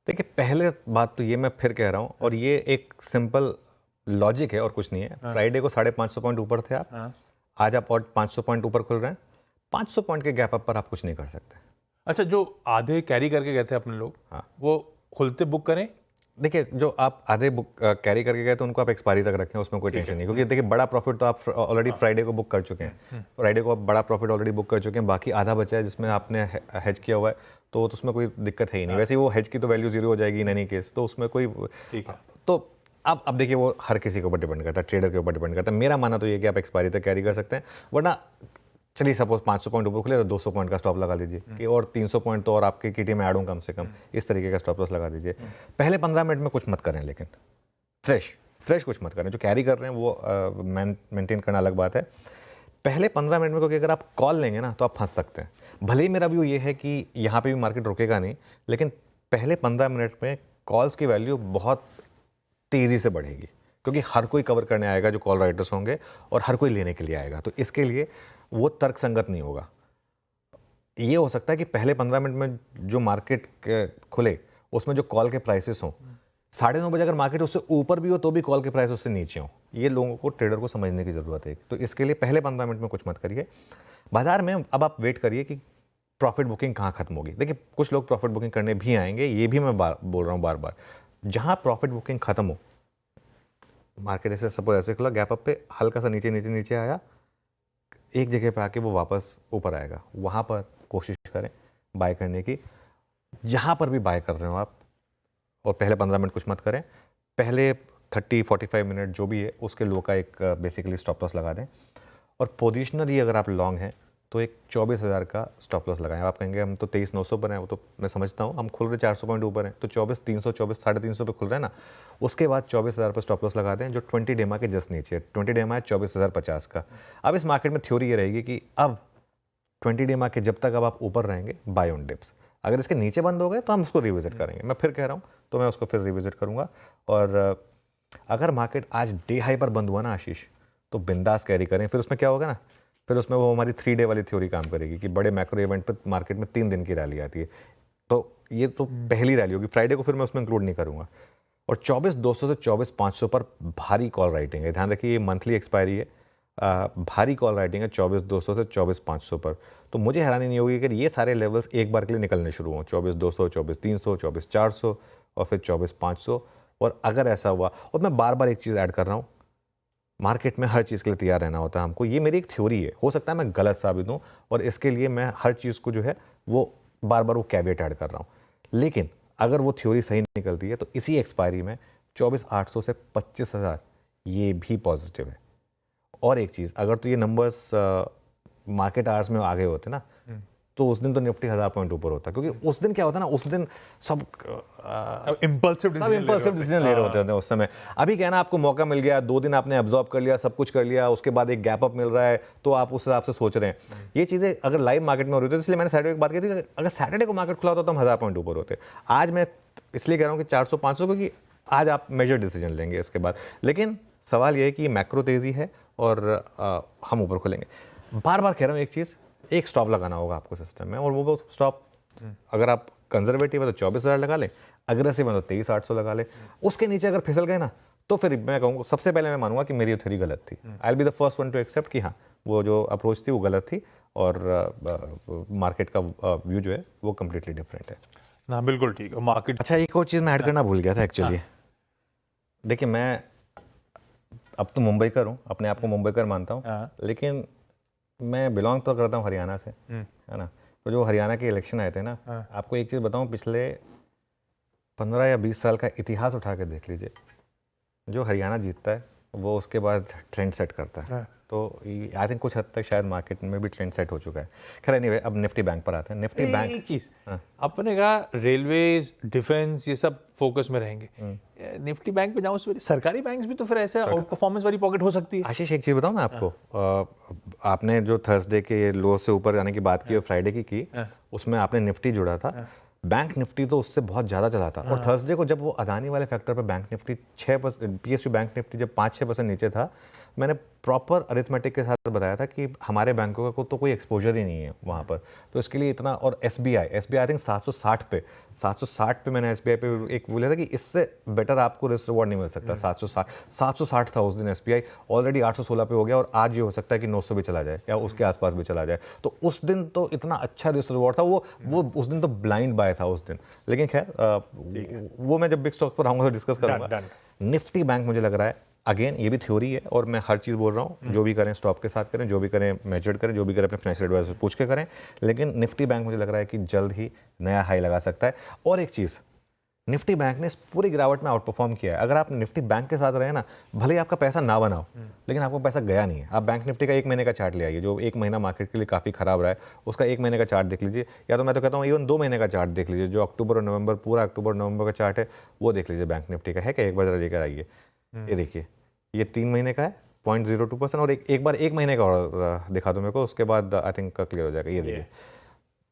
देखिए, पहले बात तो ये मैं फिर कह रहा हूँ, और ये एक सिंपल लॉजिक है और कुछ नहीं है। फ्राइडे को 550 पॉइंट ऊपर थे आप, आज आप और 500 पॉइंट ऊपर खुल रहे हैं। 500 पॉइंट के गैप अप पर आप कुछ नहीं कर सकते। अच्छा, जो आधे कैरी करके गए थे अपने लोग, वो खुलते बुक करें? देखिए, जो आप आधे बुक कैरी करके गए तो उनको आप एक्सपायरी तक रखें, उसमें कोई टेंशन नहीं, क्योंकि देखिए बड़ा प्रॉफिट तो आप ऑलरेडी फ्राइडे को बुक कर चुके हैं। फ्राइडे को आप बड़ा प्रॉफिट ऑलरेडी बुक कर चुके हैं, बाकी आधा बचा है जिसमें आपने हेज किया हुआ है, तो उसमें कोई दिक्कत है ही नहीं। वैसे ही वो हेज की तो वैल्यू जीरो हो जाएगी इन एनी केस, तो उसमें कोई ठीक है। तो अब देखिए, वो हर किसी के ऊपर डिपेंड करता है, ट्रेडर के ऊपर डिपेंड करता है। मेरा मानना तो ये कि आप एक्सपायरी तक कैरी कर सकते हैं, वरना चलिए सपोज 500 पॉइंट ऊपर खुले तो 200 पॉइंट का स्टॉप लगा लीजिए कि और 300 पॉइंट तो और आपके किटी में ऐड हूँ कम से कम, इस तरीके का स्टॉप लॉस लगा दीजिए। पहले 15 मिनट में कुछ मत करें, लेकिन फ्रेश कुछ मत करें। जो कैरी कर रहे हैं वो मेंटेन करना अलग बात है। पहले 15 मिनट में, क्योंकि अगर आप कॉल लेंगे ना तो आप फंस सकते हैं। भले ही मेरा व्यू ये है कि यहाँ पे भी मार्केट रुकेगा नहीं, लेकिन पहले 15 मिनट में कॉल्स की वैल्यू बहुत तेज़ी से बढ़ेगी, क्योंकि हर कोई कवर करने आएगा जो कॉल राइटर्स होंगे, और हर कोई लेने के लिए आएगा। तो इसके लिए वो तर्क संगत नहीं होगा। ये हो सकता है कि पहले 15 मिनट में जो मार्केट खुले उसमें जो कॉल के प्राइसेस हों, 9:30 बजे अगर मार्केट उससे ऊपर भी हो तो भी कॉल के प्राइस उससे नीचे हों। ये लोगों को, ट्रेडर को समझने की ज़रूरत है। तो इसके लिए पहले 15 मिनट में कुछ मत करिए। बाजार में अब आप वेट करिए कि प्रॉफिट बुकिंग कहाँ खत्म होगी। देखिए, कुछ लोग प्रॉफिट बुकिंग करने भी आएंगे, ये भी मैं बोल रहा हूँ बार बार। जहाँ प्रॉफिट बुकिंग खत्म हो, मार्केट ऐसे सपोज ऐसे खुला, गैप अप पे हल्का सा नीचे नीचे नीचे आया, एक जगह पे आके वो वापस ऊपर आएगा, वहाँ पर कोशिश करें बाय करने की। जहाँ पर भी बाय कर रहे हो आप, और पहले 15 मिनट कुछ मत करें, पहले 30-45 मिनट जो भी है उसके लो का एक बेसिकली स्टॉप लॉस लगा दें। और पोजिशनली अगर आप लॉन्ग हैं तो एक 24,000 का स्टॉप लॉस लगाएं। आप कहेंगे हम तो 23,900 पर हैं, वो तो मैं समझता हूँ, हम खुल रहे 400 पॉइंट ऊपर हैं, तो 24,300, 24,350 पे खुल रहे हैं ना, उसके बाद 24,000 पर स्टॉप लॉस लगा दें, जो 20 डेमा के जस्ट नीचे है। 20 डेमा है 24,050 का। अब इस मार्केट में थ्योरी ये रहेगी कि अब 20 डेमा के जब तक अब आप ऊपर रहेंगे, बाय ऑन डिप्स। अगर इसके नीचे बंद हो गए तो हम उसको रिविजिट करेंगे। मैं फिर कह रहा हूँ, तो मैं उसको फिर रिविजिट करूँगा। और अगर मार्केट आज डे हाई पर बंद हुआ ना आशीष, तो बिंदास कैरी करें। फिर उसमें क्या होगा ना, फिर उसमें वो हमारी 3 डे वाली थ्योरी काम करेगी कि बड़े मैक्रो इवेंट पर मार्केट में 3 दिन की रैली आती है। तो ये तो पहली रैली होगी, फ्राइडे को फिर मैं उसमें इंक्लूड नहीं करूँगा। और 24,200 से 24,500 पर भारी कॉल राइटिंग है। ध्यान रखिए, ये मंथली एक्सपायरी है। भारी कॉल राइटिंग है 24,200 से 24,500 पर। तो मुझे हैरानी नहीं होगी कि ये सारे लेवल्स एक बार के लिए निकलने शुरू हों, 24,200, 24,300, 24,400 और फिर 24,500। और अगर ऐसा हुआ, और मैं बार बार एक चीज़ ऐड कर रहा हूँ, मार्केट में हर चीज़ के लिए तैयार रहना होता है हमको। ये मेरी एक थ्योरी है, हो सकता है मैं गलत साबित हूँ, और इसके लिए मैं हर चीज़ को जो है वो बार बार वो कैवेट ऐड कर रहा हूँ। लेकिन अगर वो थ्योरी सही निकलती है तो इसी एक्सपायरी में 24,800 से 25,000 ये भी पॉजिटिव है। और एक चीज़, अगर तो ये नंबर्स मार्केट आवर्स में आ गए होते ना, तो उस दिन तो निफ्टी 1000 पॉइंट ऊपर होता, क्योंकि उस दिन क्या होता है ना, उस दिन सब इम्पल्सिव डिसीजन ले रहे होते हैं उस समय। अभी क्या है ना, आपको मौका मिल गया, 2 दिन आपने एब्जॉर्ब कर लिया, सब कुछ कर लिया, उसके बाद एक गैप अप मिल रहा है, तो आप उस हिसाब से सोच रहे हैं। ये चीज़ें अगर लाइव मार्केट में हो रही होती है, इसलिए मैंने सैटरडे की बात की थी, अगर सैटरडे को मार्केट खुला होता तो हम 1000 पॉइंट ऊपर होते। आज मैं इसलिए कह रहा हूँ कि 400-500, क्योंकि आज आप मेजर डिसीजन लेंगे इसके बाद। लेकिन सवाल यह है कि मैक्रो तेज़ी है और हम ऊपर खुलेंगे। बार बार कह रहा हूँ एक चीज़, एक स्टॉप लगाना होगा आपको सिस्टम में, और वो स्टॉप अगर आप कंजर्वेटिव है तो 24,000 लगा लें, अग्रेसिव है तो 23,800 लगा लें। उसके नीचे अगर फिसल गए ना, तो फिर मैं कहूँगा, सबसे पहले मैं मानूंगा कि मेरी थ्योरी गलत थी। I will be the first one to accept कि हाँ, वो जो अप्रोच थी वो गलत थी, और मार्केट का व्यू जो है वो कम्प्लीटली डिफरेंट है ना। बिल्कुल ठीक है। मार्केट, अच्छा, एक और चीज़ मैं ऐड करना भूल गया था एक्चुअली। देखिए, मैं अब तो मुंबईकर हूँ, अपने आप को मुंबईकर मानता हूँ, लेकिन मैं बिलोंग तो करता हूँ हरियाणा से, है ना। तो जो हरियाणा के इलेक्शन आए थे ना, आपको एक चीज़ बताऊँ, पिछले 15 या 20 साल का इतिहास उठा के देख लीजिए, जो हरियाणा जीतता है वो उसके बाद ट्रेंड सेट करता है। तो आई थिंक कुछ हद तक शायद मार्केट में भी ट्रेंड सेट हो चुका है। खैर एनीवे, अब निफ्टी बैंक पर आते हैं। निफ्टी बैंक, एक चीज अपने कहा, रेलवेज, डिफेंस, ये सब फोकस में रहेंगे। निफ्टी बैंक पे जाऊँ, सरकारी बैंक्स भी तो फिर ऐसे आउट परफॉर्मेंस वाली पॉकेट हो सकती है। आशीष एक चीज़ बताऊँ मैं आपको, आपने जो थर्सडे के लो से ऊपर जाने की बात की और फ्राइडे की, उसमें आपने निफ्टी जुड़ा था। बैंक निफ्टी तो उससे बहुत ज़्यादा चला था। और थर्सडे को जब वो अदानी वाले फैक्टर पर bank Nifty 6%, PSU bank Nifty जब 5-6% नीचे था, मैंने प्रॉपर अरिथमेटिक के साथ बताया था कि हमारे बैंकों का तो कोई एक्सपोजर ही नहीं है वहाँ पर, तो इसके लिए इतना। और एसबीआई आई थिंक 760 पे मैंने एसबीआई पे एक बोला था कि इससे बेटर आपको रिस्क रिवॉर्ड नहीं मिल सकता। 760 था उस दिन एसबीआई, ऑलरेडी 816 पे हो गया और आज ये हो सकता है कि 900 भी चला जाए या उसके आसपास भी चला जाए। तो उस दिन तो इतना अच्छा रिस्क रिवॉर्ड था, वो उस दिन तो ब्लाइंड बाय था उस दिन। लेकिन खैर वो मैं जब बिग स्टॉक पर आऊँगा तो डिस्कस करूँगा। निफ्टी बैंक मुझे लग रहा है, अगेन ये भी थ्योरी है और मैं हर चीज़ बोल रहा हूँ, जो भी करें स्टॉप के साथ करें, जो भी करें मेजर्ड करें, जो भी करें अपने फाइनेंशियल एडवाइजर से पूछ के करें। लेकिन निफ्टी बैंक मुझे लग रहा है कि जल्द ही नया हाई लगा सकता है। और एक चीज़, निफ्टी बैंक ने इस पूरी गिरावट में आउट परफॉर्म किया है। अगर आप निफ्टी बैंक के साथ रहे ना, भले ही आपका पैसा ना बनाओ, लेकिन आपको पैसा गया नहीं है। आप बैंक निफ्टी का 1 महीने का चार्ट ले आइए, जो 1 महीना मार्केट के लिए काफ़ी खराब रहा है, उसका 1 महीने का चार्ट देख लीजिए, या तो मैं तो कहता हूँ इवन 2 महीने का चार्ट देख लीजिए, जो अक्टूबर और नवंबर, पूरा अक्टूबर नवंबर का चार्ट है वो देख लीजिए बैंक निफ्टी का। है क्या? एक बार लेकर आइए, ये देखिए, ये 3 महीने का है 0.02%, और एक बार 1 महीने का और दिखा दो मेरे को, उसके बाद आई थिंक क्लियर हो जाएगा। ये देखिए,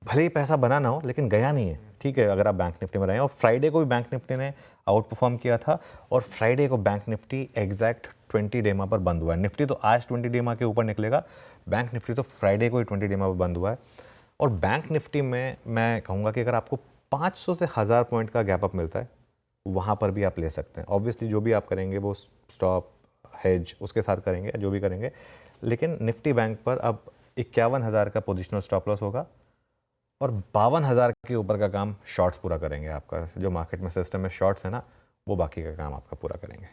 भले ही पैसा बना ना हो लेकिन गया नहीं है, ठीक है, अगर आप बैंक निफ्टी में रहे। और फ्राइडे को भी बैंक निफ्टी ने आउट परफॉर्म किया था, और फ्राइडे को बैंक निफ्टी एग्जैक्ट 20 डेमा पर बंद हुआ है। निफ्टी तो आज 20 डेमा के ऊपर निकलेगा, बैंक निफ्टी तो फ्राइडे को ही 20 डेमा पर बंद हुआ है। और बैंक निफ्टी में मैं कहूँगा कि अगर आपको 500 से 1000 पॉइंट का गैप अप मिलता है, वहाँ पर भी आप ले सकते हैं। ऑब्वियसली जो भी आप करेंगे वो स्टॉप हेज उसके साथ करेंगे, जो भी करेंगे। लेकिन निफ्टी बैंक पर अब 51,000 का पोजिशनल स्टॉप लॉस होगा, और 52,000 के ऊपर का काम शॉर्ट्स पूरा करेंगे। आपका जो मार्केट में सिस्टम में शॉर्ट्स है ना, वो बाकी का काम आपका पूरा करेंगे।